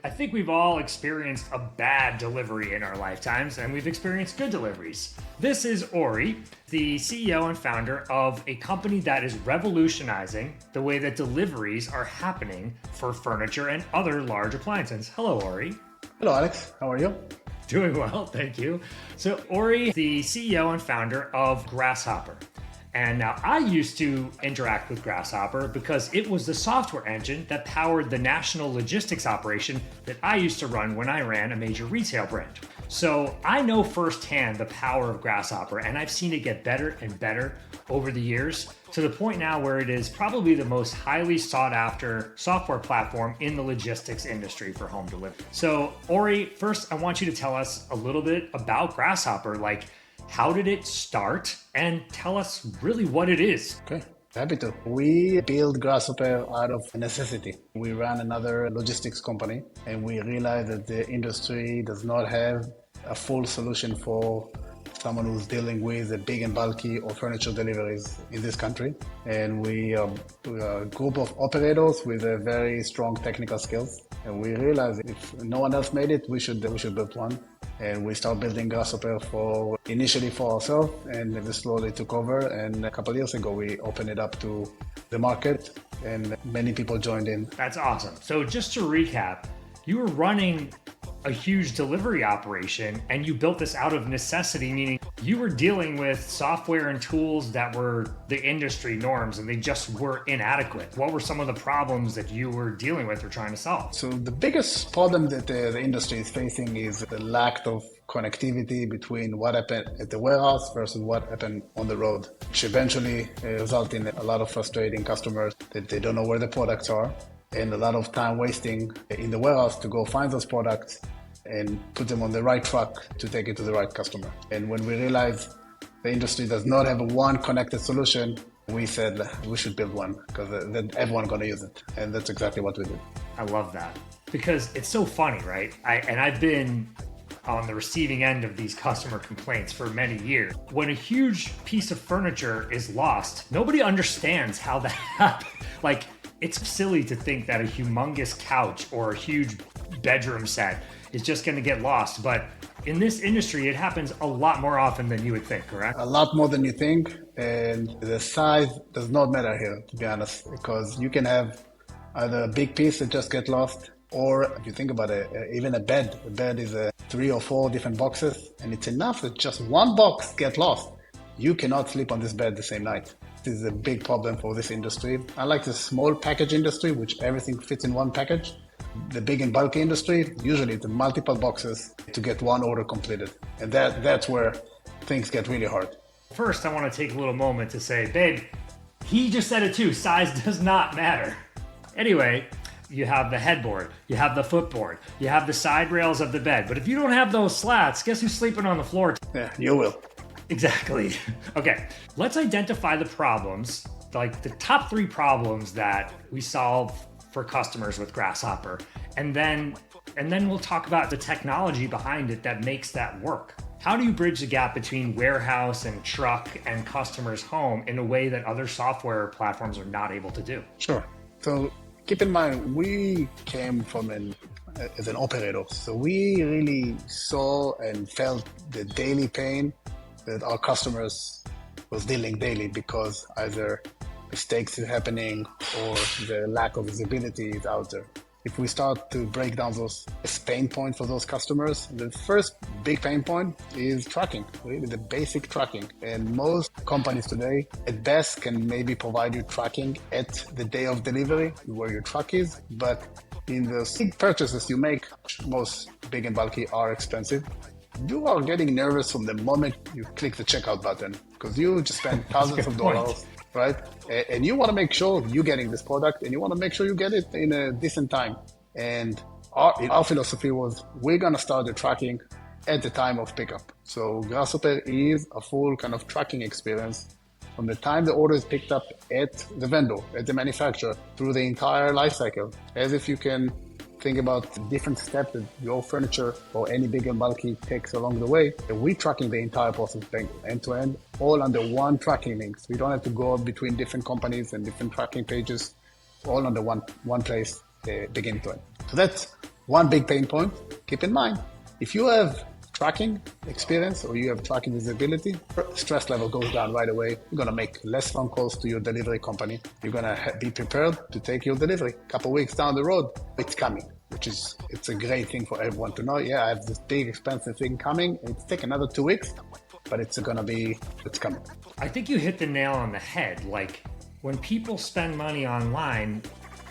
I think we've all experienced a bad delivery in our lifetimes, and we've experienced good deliveries. This is Ori, the CEO and founder of a company that is revolutionizing the way that deliveries are happening for furniture and other large appliances. Hello, Ori. Hello, Alex. How are you? Doing well, thank you. So, Ori, the CEO and founder of Grasshopper. And now I used to interact with Grasshopper because it was the software engine that powered the national logistics operation that I used to run when I ran a major retail brand. So I know firsthand the power of Grasshopper, and I've seen it get better and better over the years to the point now where it is probably the most highly sought after software platform in the logistics industry for home delivery. So Ori, first I want you to tell us a little bit about Grasshopper, like how did it start, and tell us really what it is. Okay, happy to. We built Grasshopper out of necessity. We ran another logistics company and we realized that the industry does not have a full solution for someone who's dealing with a big and bulky or furniture deliveries in this country. And we are a group of operators with a very strong technical skills. And we realized if no one else made it, we should build one. And we started building Grasshopper initially for ourselves, and it slowly took over. And a couple of years ago, we opened it up to the market, and many people joined in. That's awesome. So just to recap, you were running a huge delivery operation and you built this out of necessity, meaning you were dealing with software and tools that were the industry norms and they just were inadequate. What were some of the problems that you were dealing with or trying to solve? So the biggest problem that the industry is facing is the lack of connectivity between what happened at the warehouse versus what happened on the road, which eventually result in a lot of frustrating customers that they don't know where the products are, and a lot of time wasting in the warehouse to go find those products and put them on the right truck to take it to the right customer. And when we realized the industry does not have a one connected solution, we said we should build one because then everyone's going to use it. And that's exactly what we did. I love that because it's so funny, right? I've been on the receiving end of these customer complaints for many years. When a huge piece of furniture is lost, nobody understands how that happened. Like, it's silly to think that a humongous couch or a huge bedroom set is just going to get lost. But in this industry, it happens a lot more often than you would think, correct? A lot more than you think. And the size does not matter here, to be honest, because you can have either a big piece that just get lost, or if you think about it, even a bed. A bed is 3 or 4 different boxes, and it's enough that just one box get lost. You cannot sleep on this bed the same night. This is a big problem for this industry. Unlike the small package industry, which everything fits in one package, the big and bulky industry, usually it's multiple boxes to get one order completed. And that's where things get really hard. First, I want to take a little moment to say, babe, he just said it too, size does not matter. Anyway, you have the headboard, you have the footboard, you have the side rails of the bed. But if you don't have those slats, guess who's sleeping on the floor? Yeah, you will. Exactly. Okay, let's identify the problems, like the top 3 problems that we solve for customers with Grasshopper. And then we'll talk about the technology behind it that makes that work. How do you bridge the gap between warehouse and truck and customer's home in a way that other software platforms are not able to do? Sure. So keep in mind, we came from as an operator. So we really saw and felt the daily pain that our customers was dealing daily because either mistakes are happening or the lack of visibility is out there. If we start to break down those pain points for those customers, the first big pain point is tracking, really the basic tracking. And most companies today, at best, can maybe provide you tracking at the day of delivery, where your truck is. But in the big purchases you make, most big and bulky are expensive. You are getting nervous from the moment you click the checkout button because you just spend thousands of dollars, right? And you want to make sure you're getting this product and you want to make sure you get it in a decent time. And our philosophy was we're going to start the tracking at the time of pickup. So Grasshopper is a full kind of tracking experience from the time the order is picked up at the vendor, at the manufacturer, through the entire life cycle, as if you can think about the different steps that your furniture or any big and bulky takes along the way. We're tracking the entire process end to end, all under one tracking link. So we don't have to go between different companies and different tracking pages, all under one place, beginning to end. So that's one big pain point, keep in mind, if you have tracking experience or you have tracking visibility, stress level goes down right away. You're going to make less phone calls to your delivery company. You're going to be prepared to take your delivery. A couple of weeks down the road, it's coming, it's a great thing for everyone to know. Yeah, I have this big expensive thing coming. It's take another 2 weeks, but it's coming. I think you hit the nail on the head. Like when people spend money online,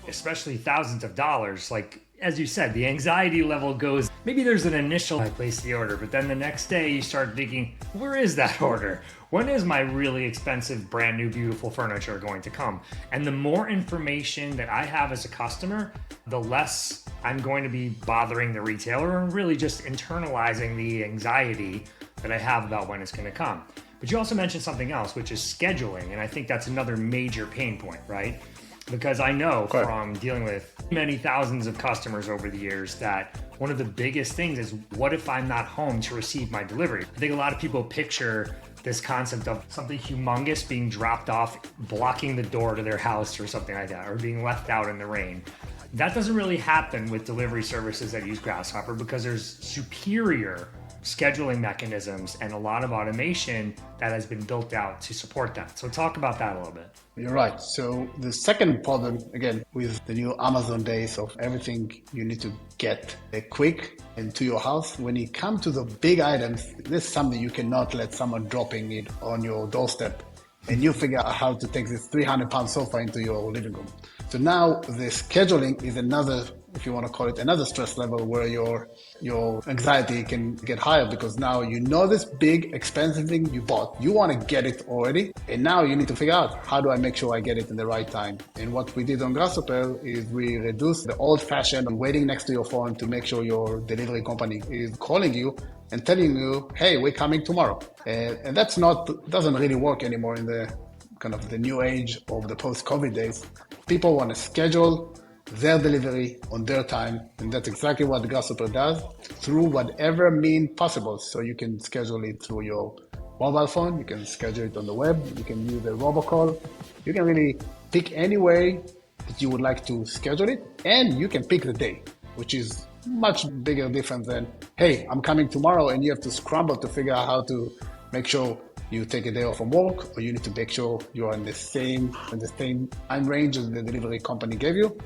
especially thousands of dollars, like as you said, the anxiety level goes, maybe there's an initial, I place the order, but then the next day you start thinking, where is that order? When is my really expensive, brand new, beautiful furniture going to come? And the more information that I have as a customer, the less I'm going to be bothering the retailer and really just internalizing the anxiety that I have about when it's going to come. But you also mentioned something else, which is scheduling. And I think that's another major pain point, right? Because I know from dealing with many thousands of customers over the years that one of the biggest things is, what if I'm not home to receive my delivery? I think a lot of people picture this concept of something humongous being dropped off, blocking the door to their house or something like that, or being left out in the rain. That doesn't really happen with delivery services that use Grasshopper because there's superior scheduling mechanisms and a lot of automation that has been built out to support that. So talk about that a little bit. You're right. So the second problem, again, with the new Amazon days of everything you need to get quick into your house, when you come to the big items, this is something you cannot let someone dropping it on your doorstep and you figure out how to take this 300-pound sofa into your living room. So now the scheduling is another, if you want to call it, another stress level where your anxiety can get higher, because now you know this big expensive thing you bought, you want to get it already, and now you need to figure out, how do I make sure I get it in the right time? And what we did on Grasshopper is we reduced the old-fashioned waiting next to your phone to make sure your delivery company is calling you and telling you, hey, we're coming tomorrow. And that's doesn't really work anymore in the kind of the new age of the post-COVID days. People want to schedule their delivery on their time, and that's exactly what the Grasshopper does through whatever mean possible. So you can schedule it through your mobile phone, you can schedule it on the web, you can use a robocall, you can really pick any way that you would like to schedule it, and you can pick the day, which is much bigger difference than, hey, I'm coming tomorrow, and you have to scramble to figure out how to make sure you take a day off from work, or you need to make sure you are in the same time range as the delivery company gave you.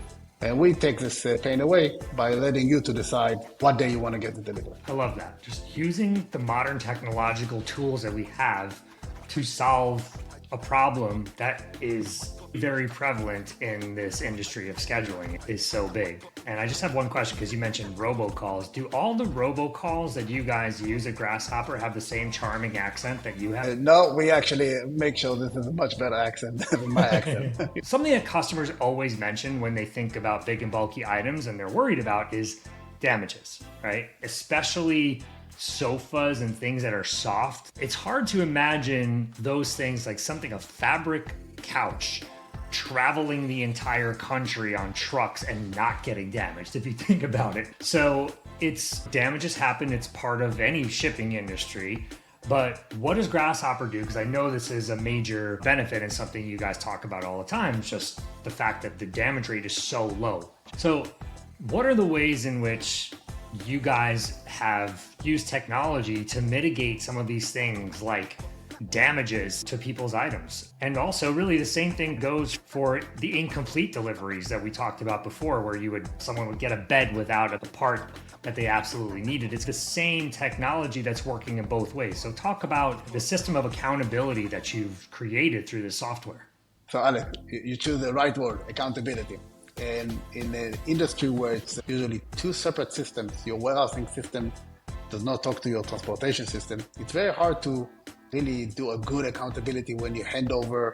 And we take this pain away by letting you to decide what day you want to get the delivery. I love that. Just using the modern technological tools that we have to solve a problem that is very prevalent in this industry of scheduling is so big. And I just have one question, because you mentioned robocalls. Do all the robocalls that you guys use at Grasshopper have the same charming accent that you have? No, we actually make sure this is a much better accent than my accent. Something that customers always mention when they think about big and bulky items and they're worried about is damages, right? Especially sofas and things that are soft. It's hard to imagine those things, like something, a fabric couch, traveling the entire country on trucks and not getting damaged, if you think about it. So damages happen. It's part of any shipping industry. But what does Grasshopper do? Because I know this is a major benefit and something you guys talk about all the time. It's just the fact that the damage rate is so low. So what are the ways in which you guys have used technology to mitigate some of these things, like damages to people's items? And also, really, the same thing goes for the incomplete deliveries that we talked about before, where someone would get a bed without a part that they absolutely needed. It's the same technology that's working in both ways. So talk about the system of accountability that you've created through this software. So Alex, you choose the right word, accountability. And in an industry where it's usually two separate systems, your warehousing system does not talk to your transportation system, it's very hard to really do a good accountability when you hand over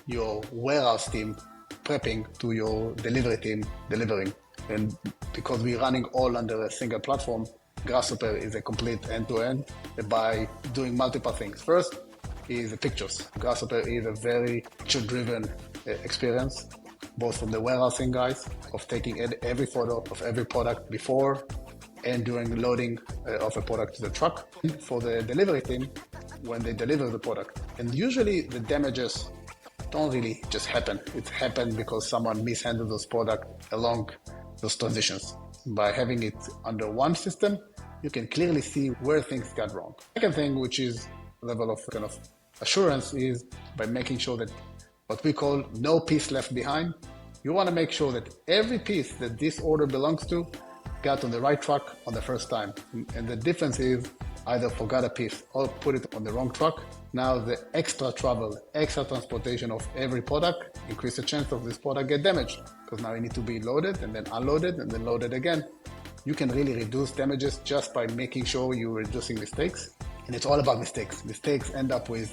your warehouse team prepping to your delivery team delivering. And because we're running all under a single platform, Grasshopper is a complete end-to-end by doing multiple things. First is the pictures. Grasshopper is a very picture-driven experience, both from the warehousing guys of taking every photo of every product before and during loading of a product to the truck. For the delivery team, when they deliver the product. And usually the damages don't really just happen. It happened because someone mishandled those products along those transitions. by having it under one system, you can clearly see where things got wrong. Second thing, which is level of kind of assurance, is by making sure that what we call no piece left behind. You want to make sure that every piece that this order belongs to got on the right truck on the first time. And the difference is either forgot a piece or put it on the wrong truck. Now the extra travel, extra transportation of every product increase the chance of this product get damaged, because now you need to be loaded and then unloaded and then loaded again. You can really reduce damages just by making sure you're reducing mistakes. And it's all about mistakes. Mistakes end up with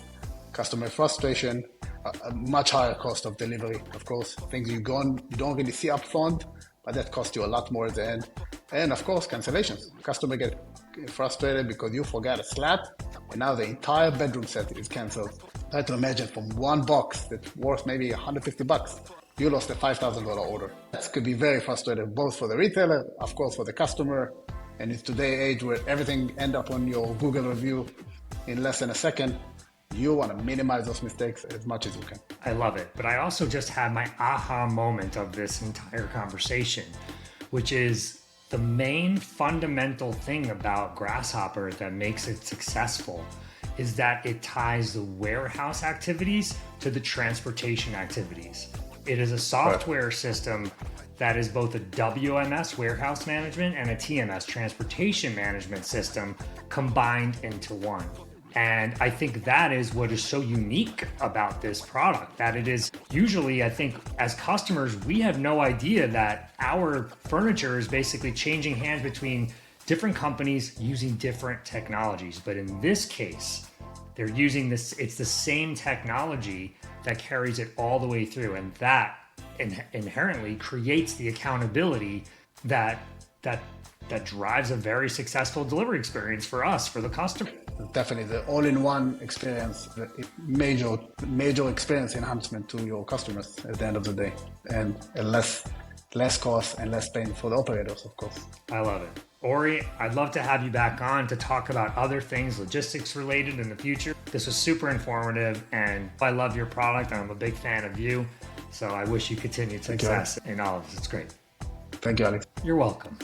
customer frustration, a much higher cost of delivery, of course, things you don't really see up front, but that costs you a lot more at the end. And of course, cancellations. Customer get frustrated because you forgot a slat, and now the entire bedroom set is canceled. Try to imagine from one box that's worth maybe $150, you lost a $5,000 order. That could be very frustrating, both for the retailer, of course, for the customer. And in today's age where everything end up on your Google review in less than a second, you want to minimize those mistakes as much as you can. I love it. But I also just had my aha moment of this entire conversation, which is the main fundamental thing about Grasshopper that makes it successful is that it ties the warehouse activities to the transportation activities. It is a software system that is both a WMS warehouse management and a TMS transportation management system combined into one. And I think that is what is so unique about this product, that it is usually, I think, as customers, we have no idea that our furniture is basically changing hands between different companies using different technologies. But in this case, they're using this, it's the same technology that carries it all the way through. And that inherently creates the accountability that drives a very successful delivery experience for us, for the customer. Definitely the all-in-one experience, the major experience enhancement to your customers at the end of the day, and less cost and less pain for the operators, of course. I love it. Ori, I'd love to have you back on to talk about other things logistics related in the future. This was super informative, and I love your product. I'm a big fan of you, so I wish you continued success in all of this. It's great. Thank you, Alex. You're welcome.